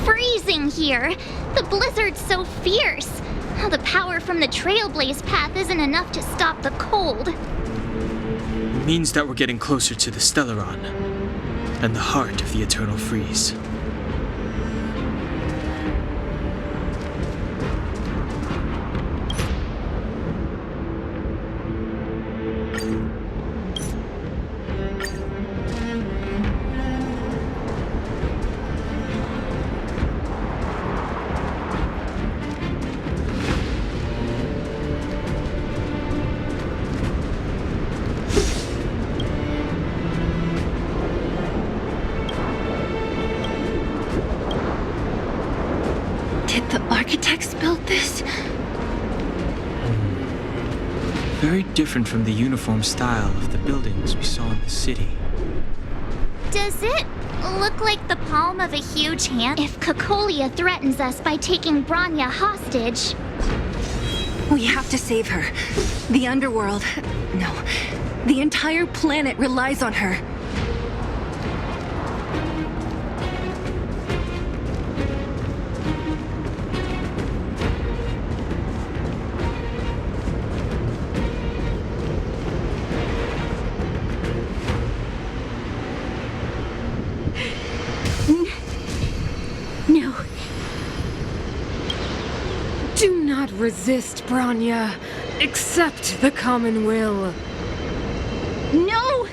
freezing here. The blizzard's so fierce. The power from the Trailblaze path isn't enough to stop the cold. It means that we're getting closer to the Stellaron, and the heart of the eternal freeze. Architects built this? Very different from the uniform style of the buildings we saw in the city. Does it look like the palm of a huge hand? If Cocolia threatens us by taking Bronya hostage... We have to save her. The underworld... No. The entire planet relies on her. No. Do not resist, Bronya. Accept the common will. No!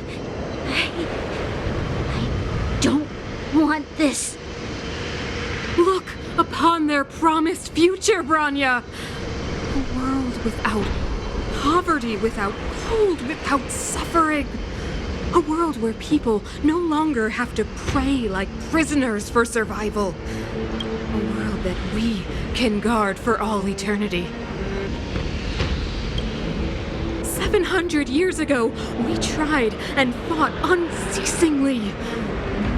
I don't want this. Look upon their promised future, Bronya. A world without poverty, without cold, without suffering. A world where people no longer have to pray like prisoners for survival. A world that we can guard for all eternity. 700 years ago, we tried and fought unceasingly,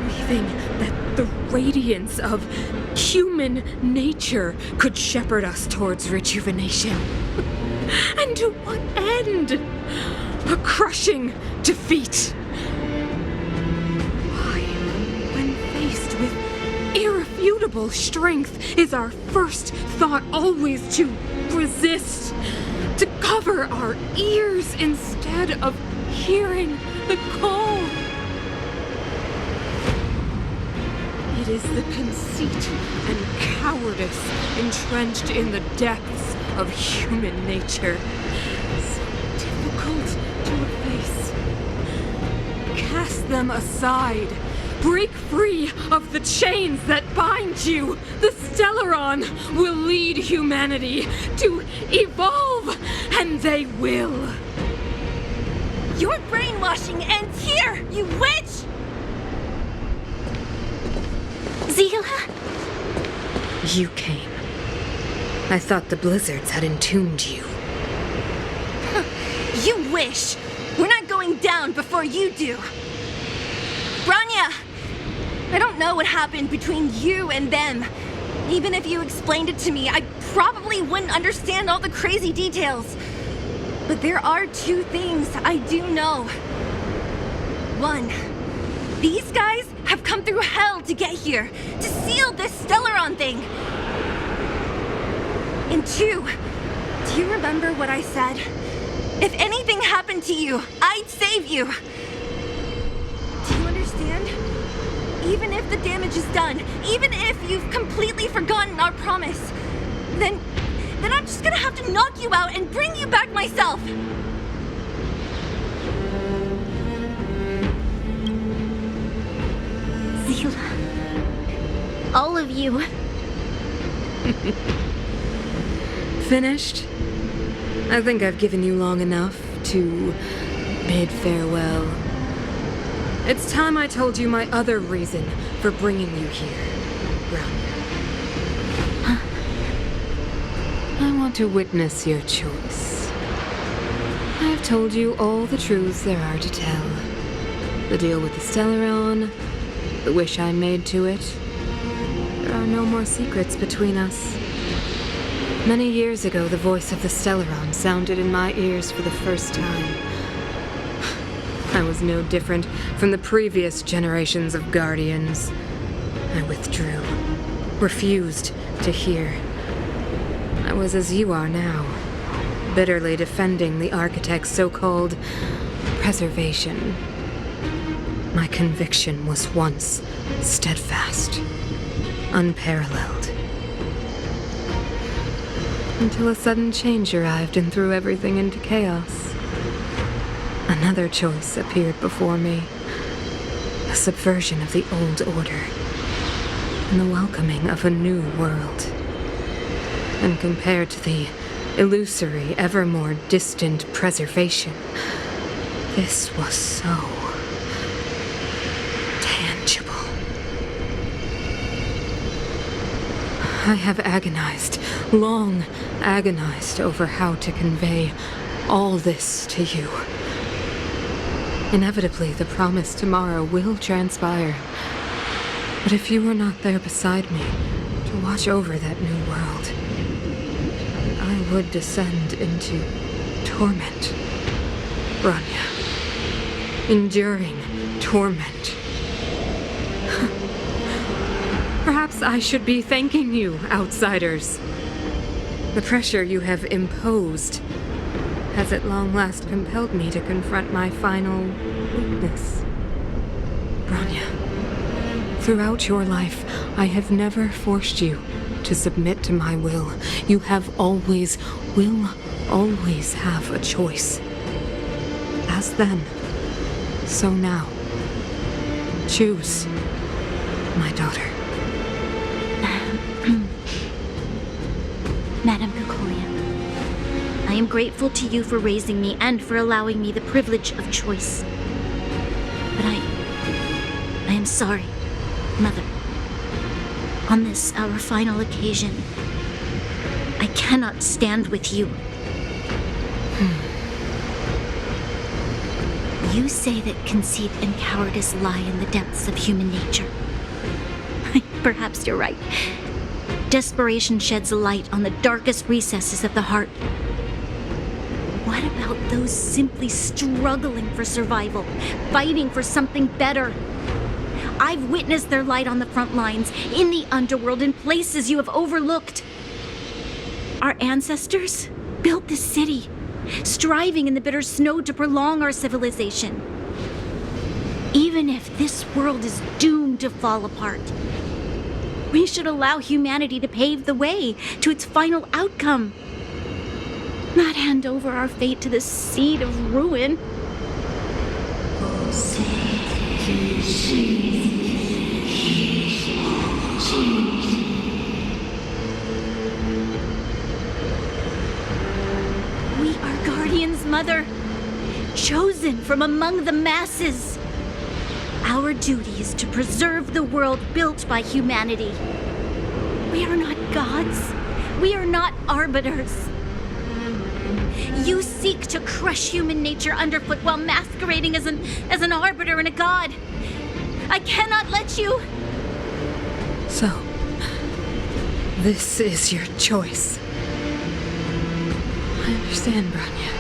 believing that the radiance of human nature could shepherd us towards rejuvenation. And to what end? A crushing defeat. Why, when faced with irrefutable strength, is our first thought always to resist? To cover our ears instead of hearing the call? It is the conceit and cowardice entrenched in the depths of human nature. So difficult to efface. Cast them aside. Break free of the chains that bind you. The Stellaron will lead humanity to evolve, and they will. Your brainwashing ends here, you witch! Zila? You came. I thought the blizzards had entombed you. You wish! We're not going down before you do! Bronya! I don't know what happened between you and them. Even if you explained it to me, I probably wouldn't understand all the crazy details. But there are two things I do know. One, these guys have come through hell to get here, to seal this Stellaron thing. And two, do you remember what I said? If anything happened to you, I'd save you. Do you understand? Even if the damage is done, even if you've completely forgotten our promise, then I'm just gonna have to knock you out and bring you back myself. Zila. All of you. Finished? I think I've given you long enough to bid farewell. It's time I told you my other reason for bringing you here, Bronya. I want to witness your choice. I have told you all the truths there are to tell. The deal with the Stellaron, the wish I made to it. There are no more secrets between us. Many years ago, the voice of the Stellaron sounded in my ears for the first time. I was no different from the previous generations of Guardians. I withdrew. refused to hear. I was as you are now, bitterly defending the architect's so-called preservation. My conviction was once steadfast, unparalleled. Until a sudden change arrived and threw everything into chaos. Another choice appeared before me. A subversion of the old order, and the welcoming of a new world. And compared to the illusory, ever more distant preservation, this was so tangible. I have agonized, long agonized over how to convey all this to you. Inevitably, the promised tomorrow will transpire. But if you were not there beside me to watch over that new world, I would descend into torment, Bronya. Enduring torment. Perhaps I should be thanking you, outsiders. The pressure you have imposed has at long last compelled me to confront my final weakness. Bronya, throughout your life, I have never forced you to submit to my will. You have always, will always have a choice. As then, so now. Choose, my daughter. Madame Cocolia, I am grateful to you for raising me and for allowing me the privilege of choice. But I am sorry, Mother. On this, our final occasion, I cannot stand with you. You say that conceit and cowardice lie in the depths of human nature. Perhaps you're right. Desperation sheds a light on the darkest recesses of the heart. What about those simply struggling for survival, fighting for something better? I've witnessed their light on the front lines, in the underworld, in places you have overlooked. Our ancestors built this city, striving in the bitter snow to prolong our civilization. Even if this world is doomed to fall apart, we should allow humanity to pave the way to its final outcome. Not hand over our fate to the seed of ruin. We are guardians, Mother, chosen from among the masses. Our duty is to preserve the world built by humanity. We are not gods. We are not arbiters. You seek to crush human nature underfoot while masquerading as an arbiter and a god. I cannot let you. So, this is your choice. I understand, Bronya.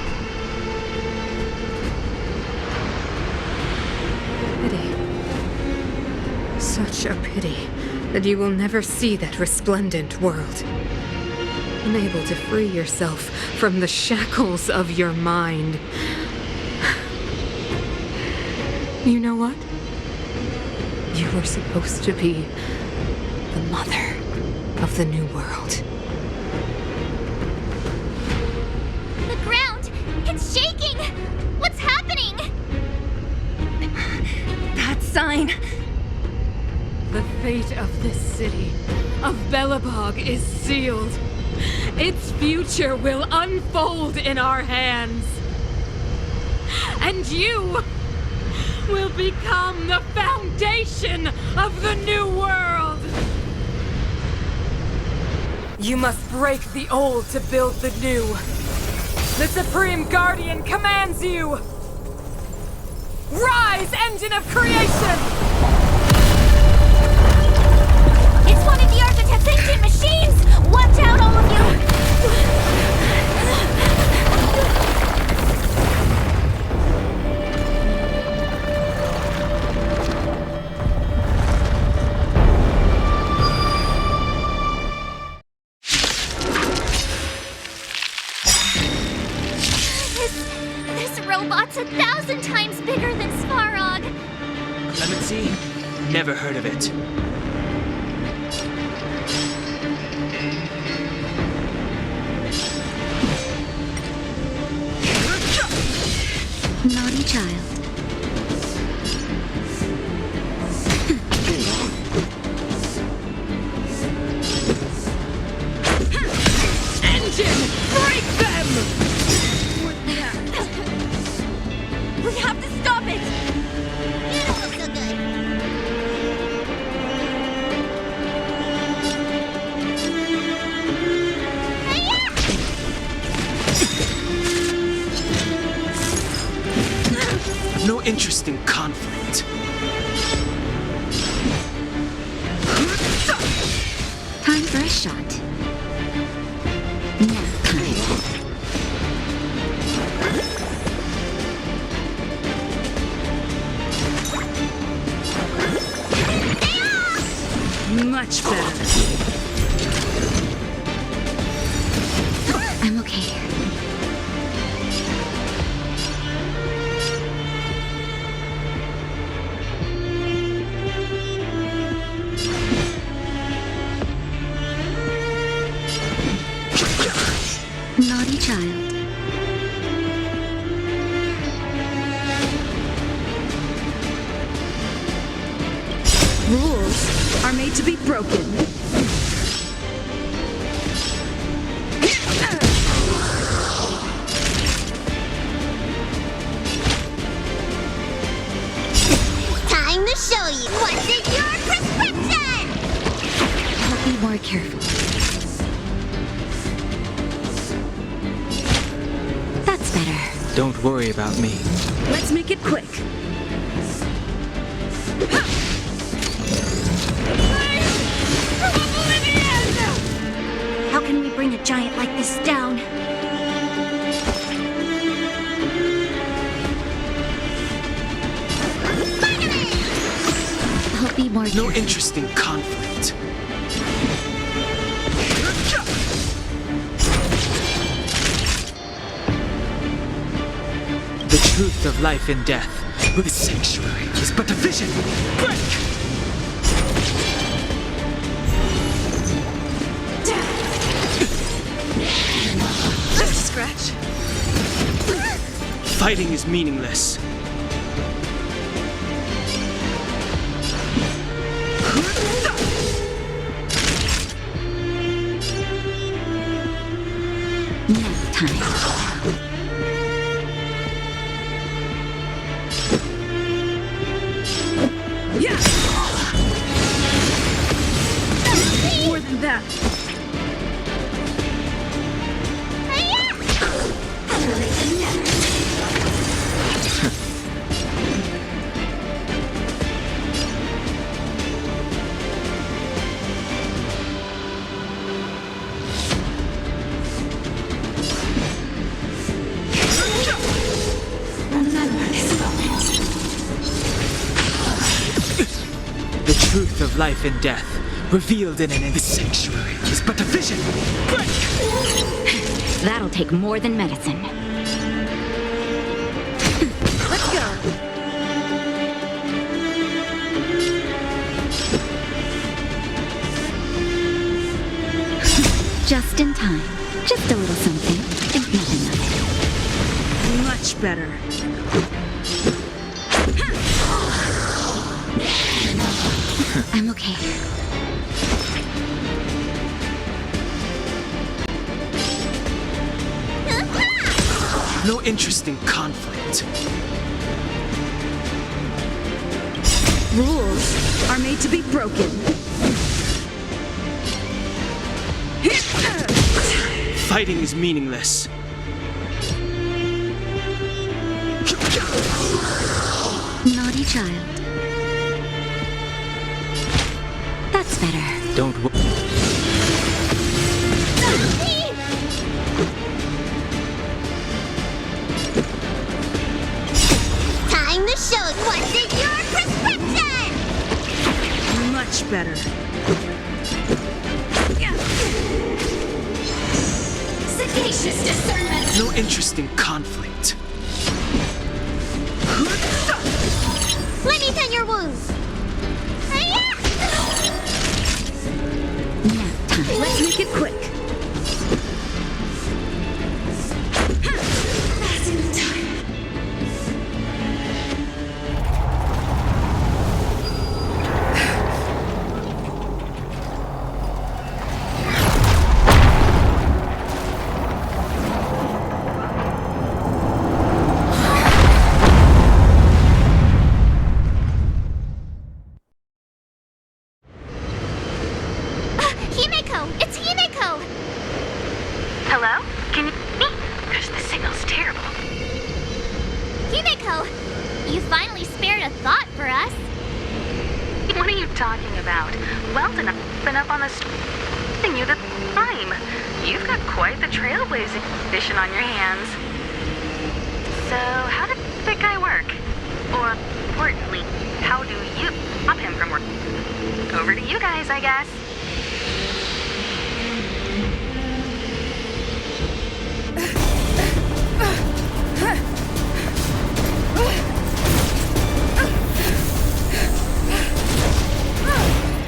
Pity. Such a pity that you will never see that resplendent world. Unable to free yourself from the shackles of your mind. You know what? You were supposed to be the mother of the new world. The ground! It's shaking! What's happening? That sign. The fate of this city, of Belobog, is sealed. Its future will unfold in our hands. And you will become the foundation of the new world. You must break the old to build the new. The Supreme Guardian commands you! Rise, engine of creation! It's one of the architect's ancient machines! Watch out, all of you! bot's 1,000 times bigger than Svarog. Clemency? Never heard of it. Naughty child. Engine! Break them! We have to stop it! You don't look so good. No interest in conflict. Time for a shot. Nap time. Much better. I'm okay. Naughty child. Rules are made to be broken. Time to show you what's in your prescription! I'll be more careful. That's better. Don't worry about me. Let's make it quick. How can we bring a giant like this down? I'll be more No careful. interest in conflict. The truth of life and death. The sanctuary is but a vision. Break! Just a scratch. Fighting is meaningless. Nap time. Yeah! More than that. The truth of life and death, revealed in an sanctuary is but a vision. Break! That'll take more than medicine. Let's go. Just in time. Just a little something, and nothing of it. Much better. I'm okay. No interest in conflict. Rules are made to be broken. Fighting is meaningless. Naughty child. That's better. Don't worry. Time to show what's in your prescription! Much better. Sagacious discernment! No interest in conflict. make it quick. That's in time. Himeko! It's Himeko! Hello? Can you hear me? Because the signal's terrible. Himeko! You finally spared a thought for us. What are you talking about? Weldon, I've been up on the thing you the time. You've got quite the trailblazing edition on your hands. So, how did that guy work? Or, importantly, how do you stop him from working? Over to you guys, I guess.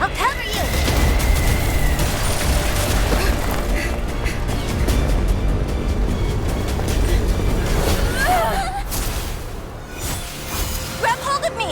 I'll cover you! Grab hold of me!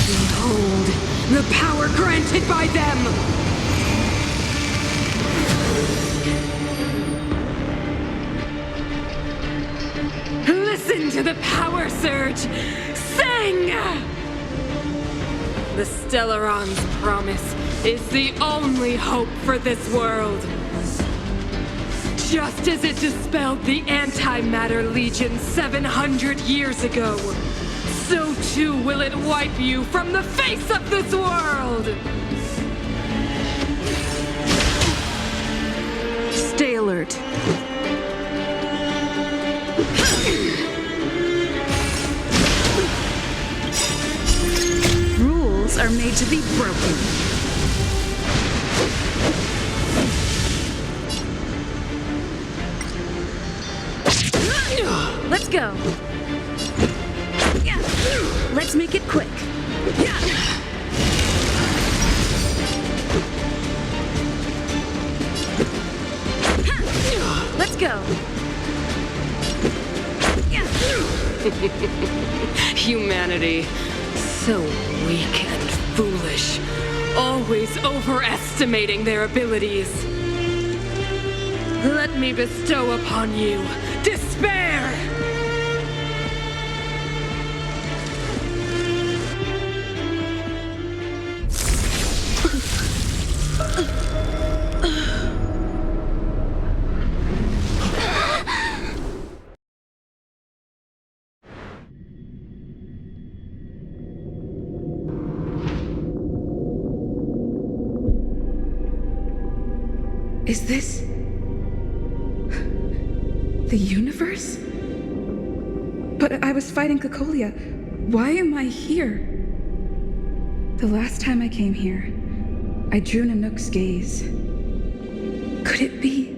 Behold, the power granted by them! Listen to the power surge! Sing! The Stellaron's promise is the only hope for this world. Just as it dispelled the Antimatter Legion 700 years ago, so too will it wipe you from the face of this world! Stay alert. Rules are made to be broken. Let's go. Let's make it quick. Let's go. Humanity, so weak and foolish, always overestimating their abilities. Let me bestow upon you despair! Is this the universe? But I was fighting Cocolia. Why am I here? The last time I came here, I drew Nanook's gaze. Could it be?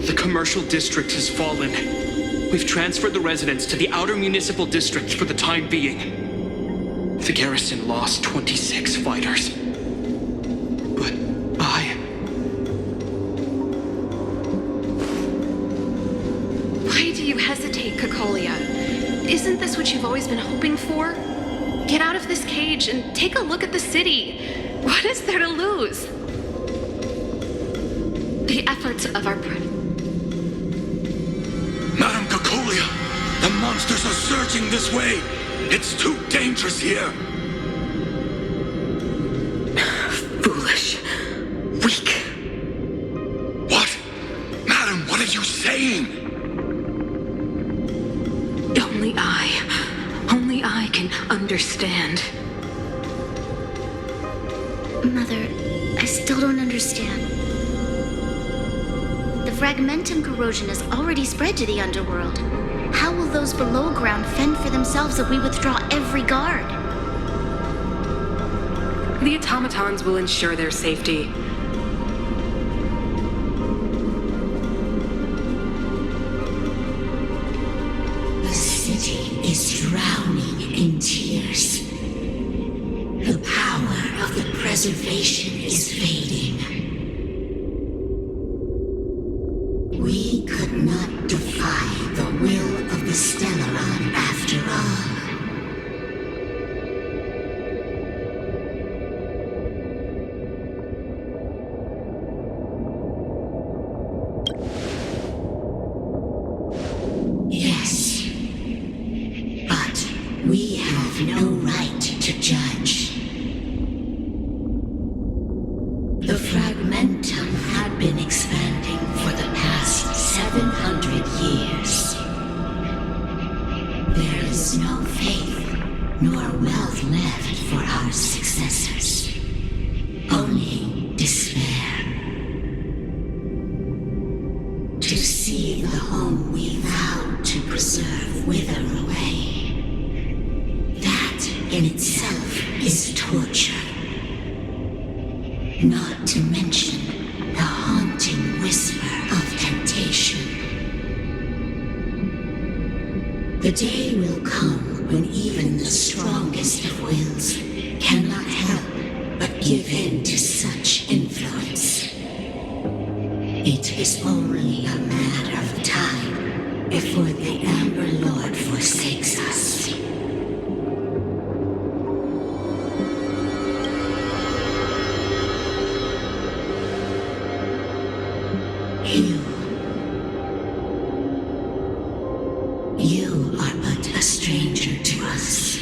The commercial district has fallen. We've transferred the residents to the outer municipal districts for the time being. The garrison lost 26 fighters. But Why do you hesitate, Cocolia? Isn't this what you've always been hoping for? Get out of this cage and take a look at the city. What is there to lose? The efforts of our Madam Cocolia, the monsters are surging this way. It's too dangerous here. Foolish. Weak. What? Madam, what are you saying? can understand. Mother, I still don't understand. The fragmentum corrosion has already spread to the underworld. How will those below ground fend for themselves if we withdraw every guard? The automatons will ensure their safety. The city is drowning in tears. The power of the preservation is fading. We could not defy the will of the Stellaron after all. Yes, but we have no right to judge. The fragmentum had been expanding for the past 700 years. There is no faith nor wealth left for our successors. Only despair. To see the home we vowed to preserve wither away. That in itself is torture. Not to mention the haunting whisper of temptation. The day will come when even the strongest of wills cannot help but give in to such influence. It is only a matter of time before the Amber Lord forsakes us. You are but a stranger to us.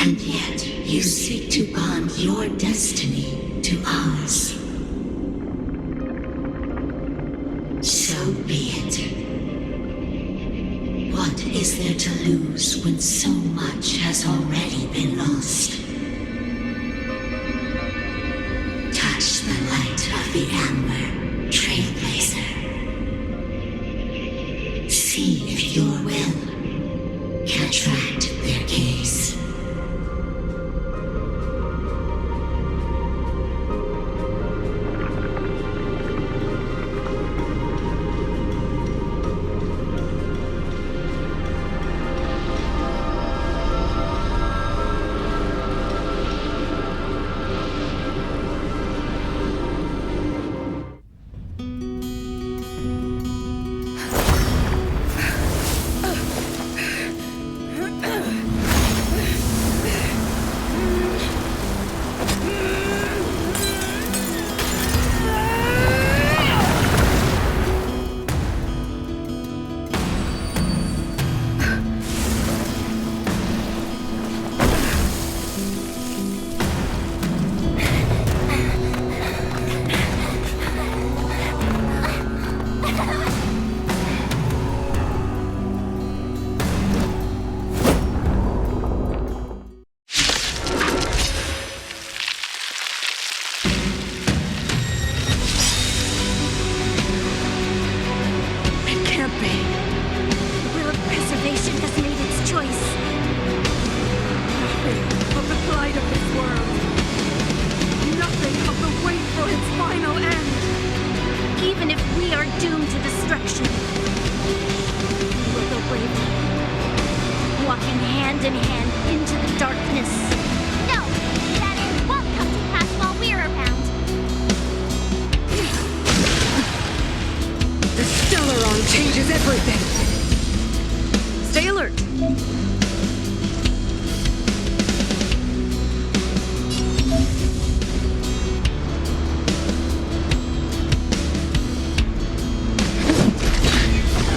And yet you seek to bond your destiny to ours. So be it. What is there to lose when so much has already been lost? Touch the light of the Amber, Trailblazer. See if your will can attract their gaze. Changes everything. Stay alert.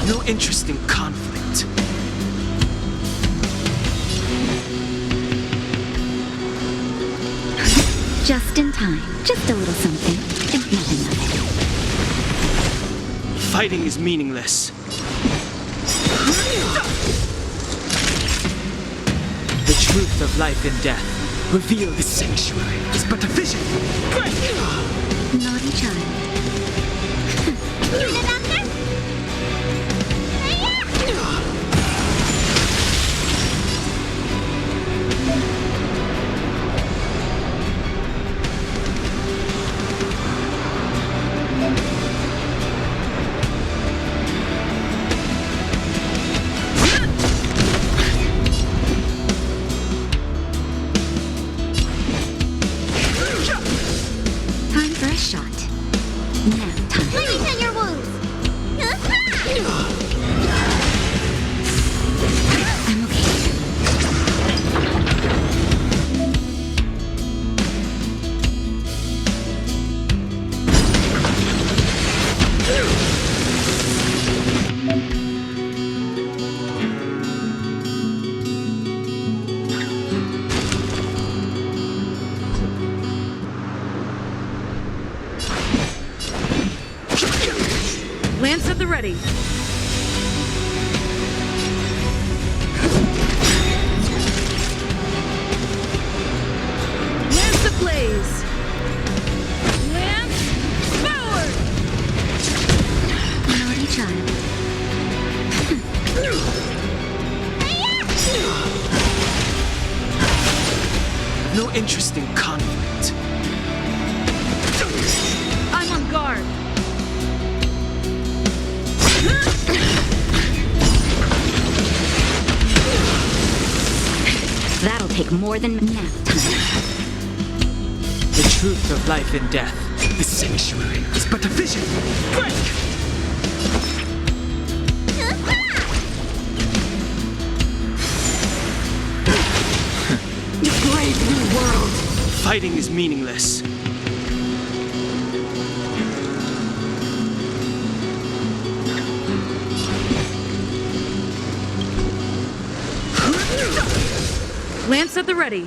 No interest in conflict. Just in time. Just a little something, and nothing of it. Fighting is meaningless. truth of life and death. Reveal the sanctuary is but a vision. Naughty child. Time for a shot. Nap time. Let me tend your wounds. I'm okay. Lance at the ready. Lance ablaze. Lance forward. Naughty child. No interest in conflict. I'm on guard. That'll take more than nap time. The truth of life and death. The sanctuary is but a vision. Brave new world. Fighting is meaningless. Lance at the ready.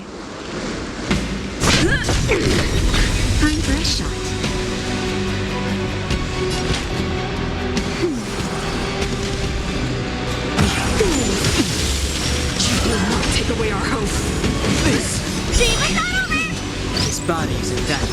Time for a shot. You will not take away our hope. His body isn't that.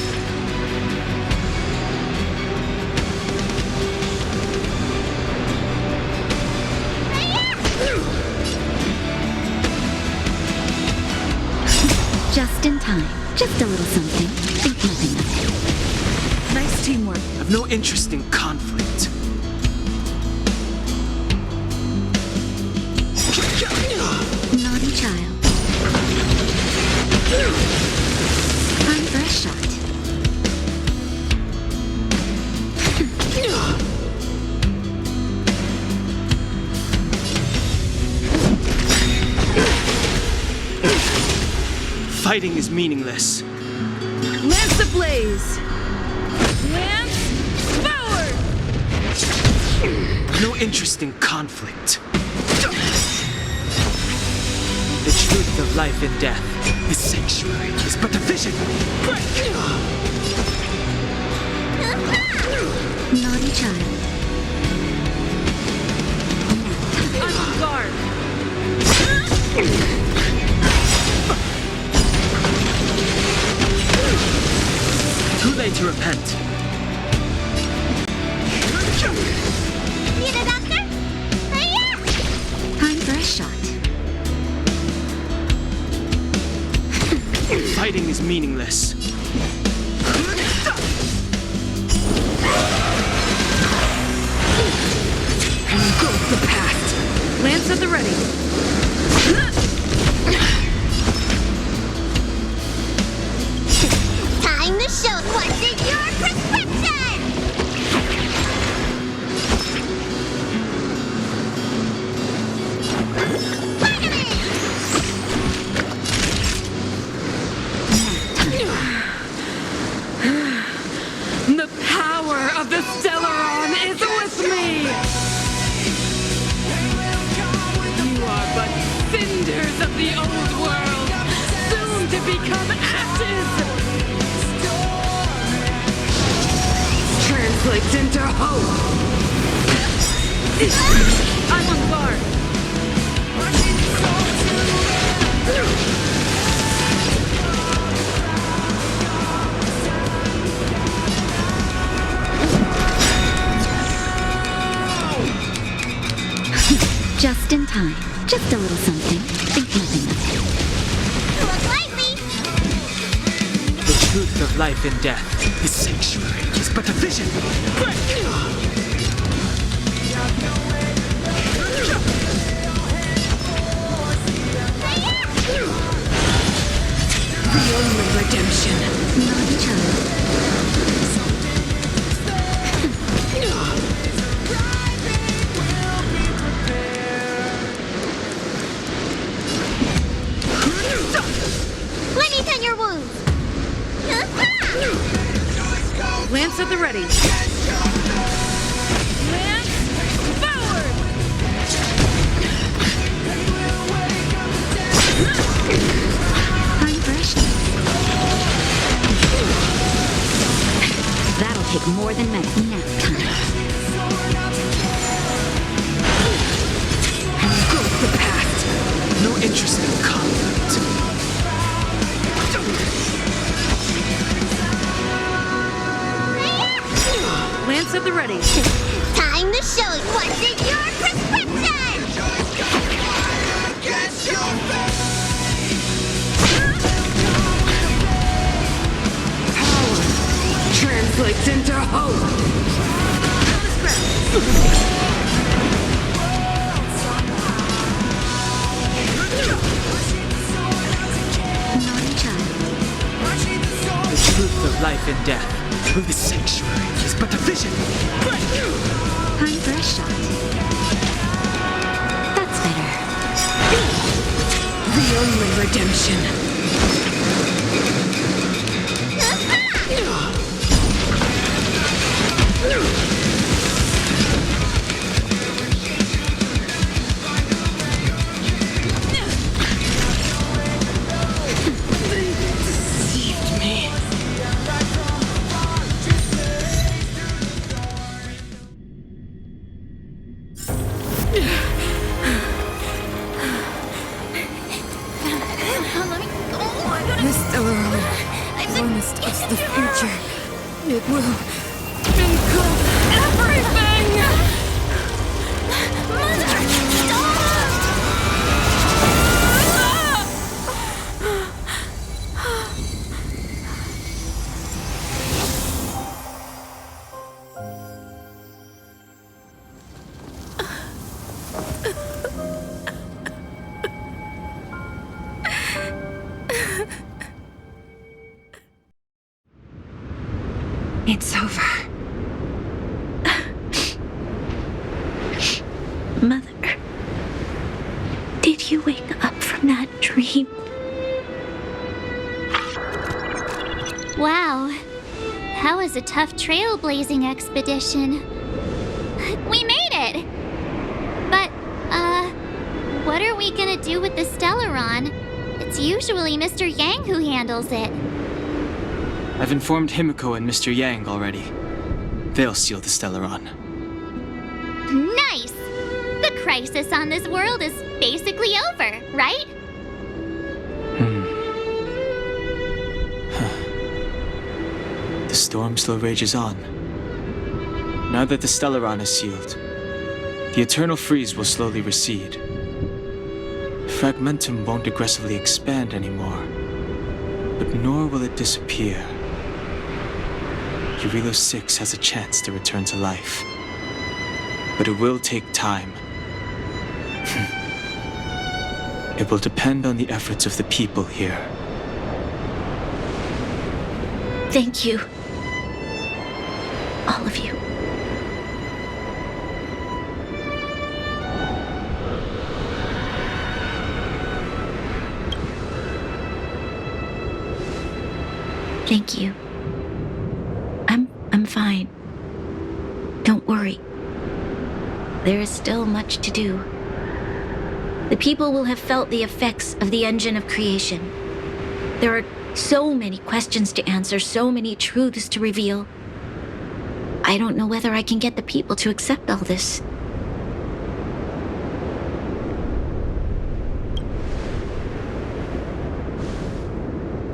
Just in time. Just a little something. Think nothing of it. Nice teamwork. I've no interest in conflict. Naughty child. Time for a shot. Fighting is meaningless. Lance ablaze. Lance forward. No interest in conflict. The truth of life and death. The sanctuary is but a vision. Naughty child. I'm on guard. Too late to repent. Need a doctor? Time for a shot. Fighting is meaningless. And goes the past. Lance at the ready. Time to show what's in your prescription! The power of the Stellaron is with me! You are but cinders of the old world, soon to become ashes! Translates into hope! I'm on guard! Just in time. Just a little something. Think nothing of it. Look lively! The truth of life and death. This sanctuary is but a vision. The only redemption. Naughty child. Let me tend your wounds! Lance at the ready. Lance, forward! I'm fresh. That'll take more than nap time. Goes the past. No interest in conflict. Lance at the ready. Time to show you what's in your prescription! Power translates into hope. Naughty child. The truth of life and death. This sanctuary is but a vision. Time for a shot. That's better. The only redemption. They deceived me. This Stellaron promised us the future. It will engulf everything! Mother! Stop! It's over. Mother, did you wake up from that dream? Wow. That was a tough trailblazing expedition. We made it! But, what are we gonna do with the Stellaron? It's usually Mr. Yang who handles it. I've informed Himiko and Mr. Yang already. They'll seal the Stellaron. Nice! The crisis on this world is basically over, right? The storm still rages on. Now that the Stellaron is sealed, the eternal freeze will slowly recede. Fragmentum won't aggressively expand anymore, but nor will it disappear. Urilo 6 has a chance to return to life, but it will take time. It will depend on the efforts of the people here. Thank you. All of you. Thank you. I'm fine. Don't worry. There is still much to do. The people will have felt the effects of the engine of creation. There are so many questions to answer, so many truths to reveal. I don't know whether I can get the people to accept all this.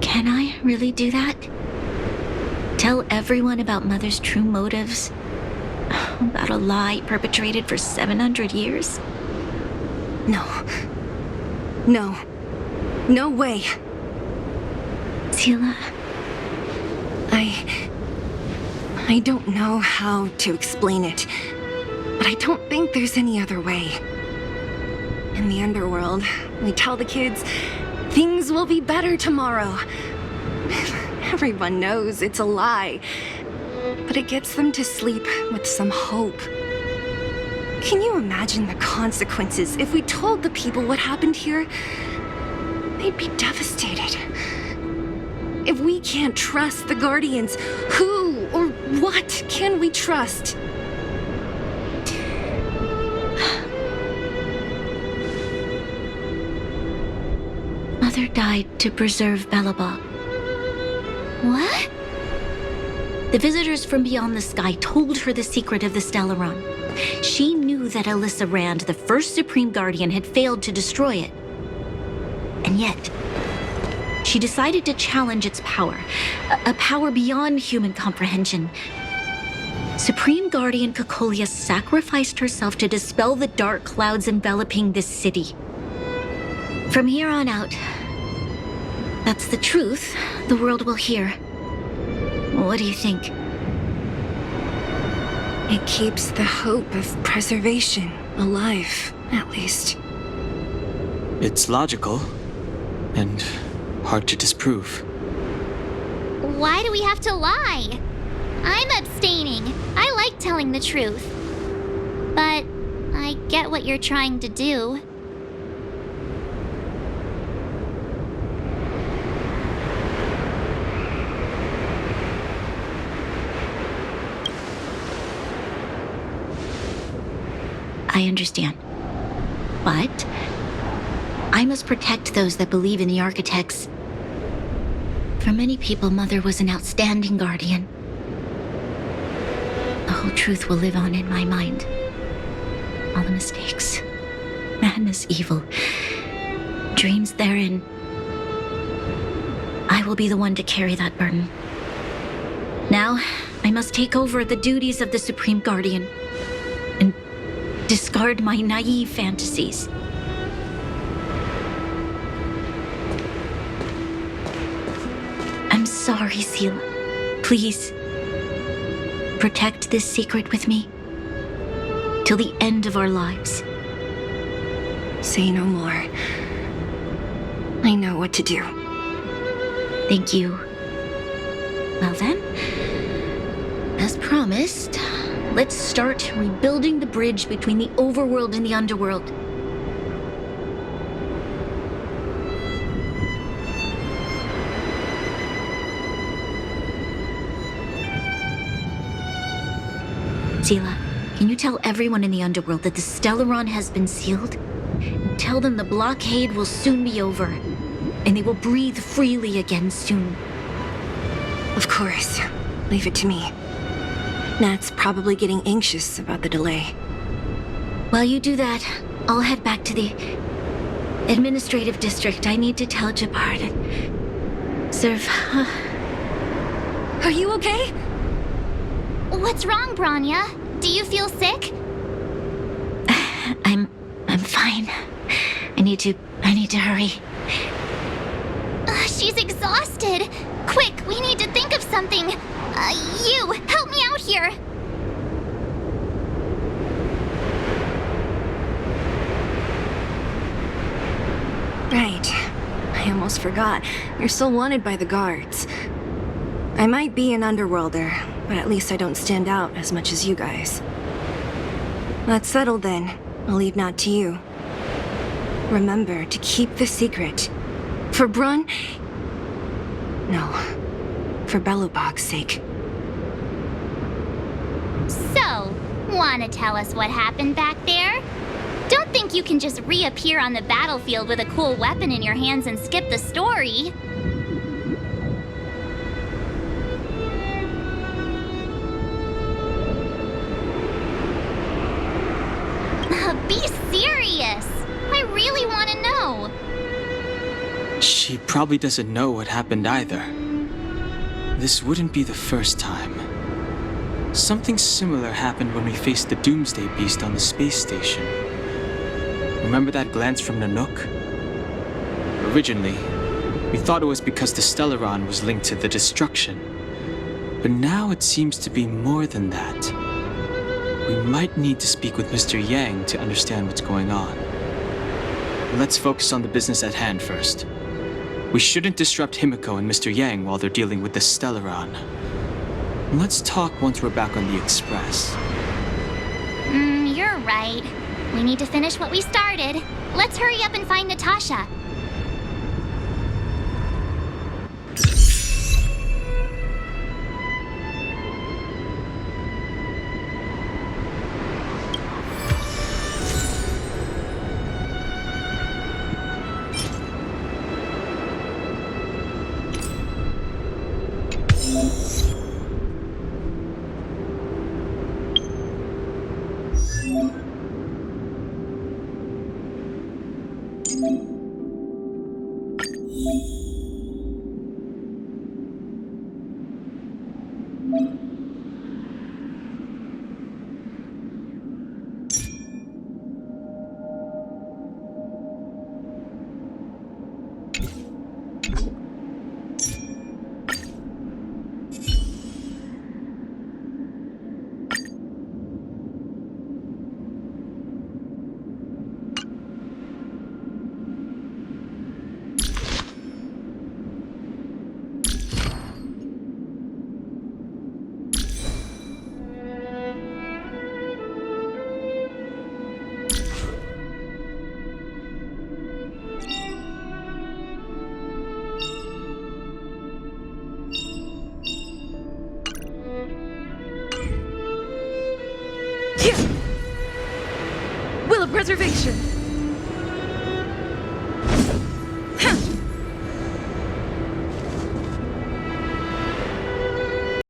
Can I really do that? Tell everyone about Mother's true motives? About a lie perpetrated for 700 years? No. No. No way. Sela, I don't know how to explain it, but I don't think there's any other way. In the underworld, we tell the kids, things will be better tomorrow. Everyone knows it's a lie, but it gets them to sleep with some hope. Can you imagine the consequences if we told the people what happened here? They'd be devastated. If we can't trust the Guardians, who or what can we trust? Mother died to preserve Belobog. What? The visitors from beyond the sky told her the secret of the Stellaron. She knew that Alyssa Rand, the first Supreme Guardian, had failed to destroy it. And yet, she decided to challenge its power, a power beyond human comprehension. Supreme Guardian Cocolia sacrificed herself to dispel the dark clouds enveloping this city. From here on out, that's the truth the world will hear. What do you think? It keeps the hope of preservation alive, at least. It's logical, and hard to disprove. Why do we have to lie? I'm abstaining. I like telling the truth. But I get what you're trying to do. I understand. But I must protect those that believe in the architects. For many people, Mother was an outstanding guardian. The whole truth will live on in my mind. All the mistakes, madness, evil, dreams therein. I will be the one to carry that burden. Now, I must take over the duties of the Supreme Guardian and discard my naive fantasies. I'm sorry, Sela. Please, protect this secret with me till the end of our lives. Say no more. I know what to do. Thank you. Well then, as promised, let's start rebuilding the bridge between the overworld and the underworld. Sela, can you tell everyone in the underworld that the Stellaron has been sealed? Tell them the blockade will soon be over, and they will breathe freely again soon. Of course. Leave it to me. Nat's probably getting anxious about the delay. While you do that, I'll head back to the administrative district. I need to tell Jabbar to serve. Are you okay? What's wrong, Bronya? Do you feel sick? I'm fine. I need to hurry. She's exhausted. Quick, we need to think of something. You, help me out here. Right. I almost forgot. You're still wanted by the guards. I might be an underworlder, but at least I don't stand out as much as you guys. That's settled then. I'll leave Nat to you. Remember to keep the secret. For Brun... No. For Belobog's sake. So, wanna tell us what happened back there? Don't think you can just reappear on the battlefield with a cool weapon in your hands and skip the story. Be serious! I really want to know. She probably doesn't know what happened either. This wouldn't be the first time. Something similar happened when we faced the Doomsday Beast on the space station. Remember that glance from Nanook? Originally, we thought it was because the Stellaron was linked to the destruction. But now it seems to be more than that. We might need to speak with Mr. Yang to understand what's going on. Let's focus on the business at hand first. We shouldn't disrupt Himiko and Mr. Yang while they're dealing with the Stellaron. Let's talk once we're back on the Express. You're right. We need to finish what we started. Let's hurry up and find Natasha. Will of Reservation!